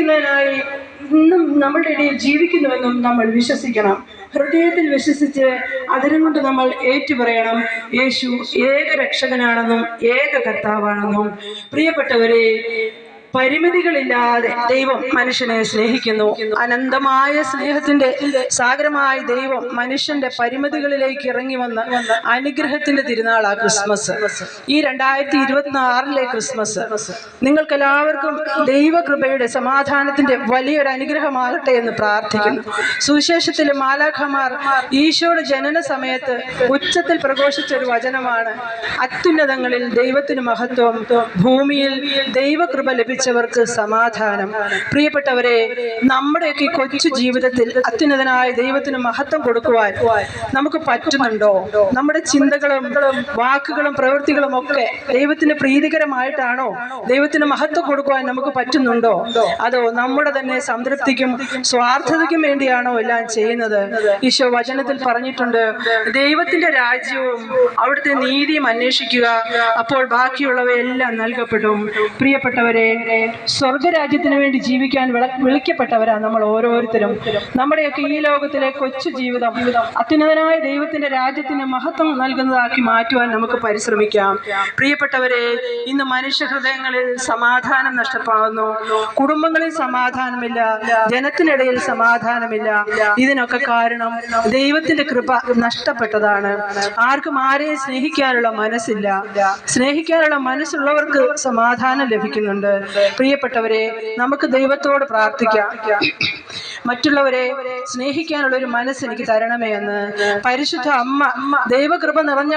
ജീവിക്കുന്നതിനായി ഇന്നും നമ്മളുടെ ഇടയിൽ ജീവിക്കുന്നുവെന്നും നമ്മൾ വിശ്വസിക്കണം. ഹൃദയത്തിൽ വിശ്വസിച്ച് അതിരും കൊണ്ട് നമ്മൾ ഏറ്റുപറയണം, യേശു ഏക രക്ഷകനാണെന്നും ഏക കർത്താവാണെന്നും. പ്രിയപ്പെട്ടവരെ, പരിമിതികളില്ലാതെ ദൈവം മനുഷ്യനെ സ്നേഹിക്കുന്നു. അനന്തമായ സ്നേഹത്തിന്റെ സാഗരമായ ദൈവം മനുഷ്യന്റെ പരിമിതികളിലേക്ക് ഇറങ്ങി വന്ന അനുഗ്രഹത്തിന്റെ തിരുനാളാ ക്രിസ്മസ്. ഈ 2024 ക്രിസ്മസ് നിങ്ങൾക്കെല്ലാവർക്കും ദൈവകൃപയുടെ സമാധാനത്തിന്റെ വലിയൊരു അനുഗ്രഹമാകട്ടെ എന്ന് പ്രാർത്ഥിക്കുന്നു. സുവിശേഷത്തിലെ മാലാഖമാർ ഈശോയുടെ ജനന സമയത്ത് ഉച്ചത്തിൽ പ്രഘോഷിച്ചൊരു വചനമാണ്, അത്യുന്നതങ്ങളിൽ ദൈവത്തിന് മഹത്വം, ഭൂമിയിൽ ദൈവകൃപ ലഭിച്ചവർക്ക് സമാധാനം. പ്രിയപ്പെട്ടവരെ, നമ്മുടെയൊക്കെ കൊച്ചു ജീവിതത്തിൽ അത്യുന്നതനായ ദൈവത്തിന് മഹത്വം കൊടുക്കുവാൻ നമുക്ക് പറ്റുന്നുണ്ടോ? നമ്മുടെ ചിന്തകളും വാക്കുകളും പ്രവൃത്തികളും ഒക്കെ ദൈവത്തിന് പ്രീതികരമായിട്ടാണോ? ദൈവത്തിന് മഹത്വം കൊടുക്കുവാൻ നമുക്ക് പറ്റുന്നുണ്ടോ? അതോ നമ്മുടെ തന്നെ സംതൃപ്തിക്കും സ്വാർത്ഥതയ്ക്കും വേണ്ടിയാണോ എല്ലാം ചെയ്യുന്നത്? ഈശോ വചനത്തിൽ പറഞ്ഞിട്ടുണ്ട്, ദൈവത്തിന്റെ രാജ്യവും അവിടുത്തെ നീതിയും അന്വേഷിക്കുക, അപ്പോൾ ബാക്കിയുള്ളവയെല്ലാം നൽകപ്പെടും. പ്രിയപ്പെട്ടവരെ, സ്വർഗരാജ്യത്തിന് വേണ്ടി ജീവിക്കാൻ വിളിക്കപ്പെട്ടവരാ നമ്മൾ ഓരോരുത്തരും. നമ്മുടെയൊക്കെ ഈ ലോകത്തിലെ കൊച്ചു ജീവിതം അത്യുന്നതനായ ദൈവത്തിന്റെ രാജ്യത്തിന് മഹത്വം നൽകുന്നതാക്കി മാറ്റുവാൻ നമുക്ക് പരിശ്രമിക്കാം. പ്രിയപ്പെട്ടവരെ, ഇന്ന് മനുഷ്യ ഹൃദയങ്ങളിൽ സമാധാനം നഷ്ടപ്പെടുന്നു. കുടുംബങ്ങളിൽ സമാധാനമില്ല, ജനത്തിനിടയിൽ സമാധാനമില്ല. ഇതിനൊക്കെ കാരണം ദൈവത്തിന്റെ കൃപ നഷ്ടപ്പെട്ടതാണ്. ആർക്കും ആരെയും സ്നേഹിക്കാനുള്ള മനസ്സില്ല. സ്നേഹിക്കാനുള്ള മനസ്സുള്ളവർക്ക് സമാധാനം ലഭിക്കുന്നുണ്ട്. പ്രിയപ്പെട്ടവരെ, നമുക്ക് ദൈവത്തോട് പ്രാർത്ഥിക്കാം, മറ്റുള്ളവരെ സ്നേഹിക്കാനുള്ള ഒരു മനസ്സ് എനിക്ക് തരണമേ എന്ന്. പരിശുദ്ധ അമ്മ ദൈവകൃപ നിറഞ്ഞ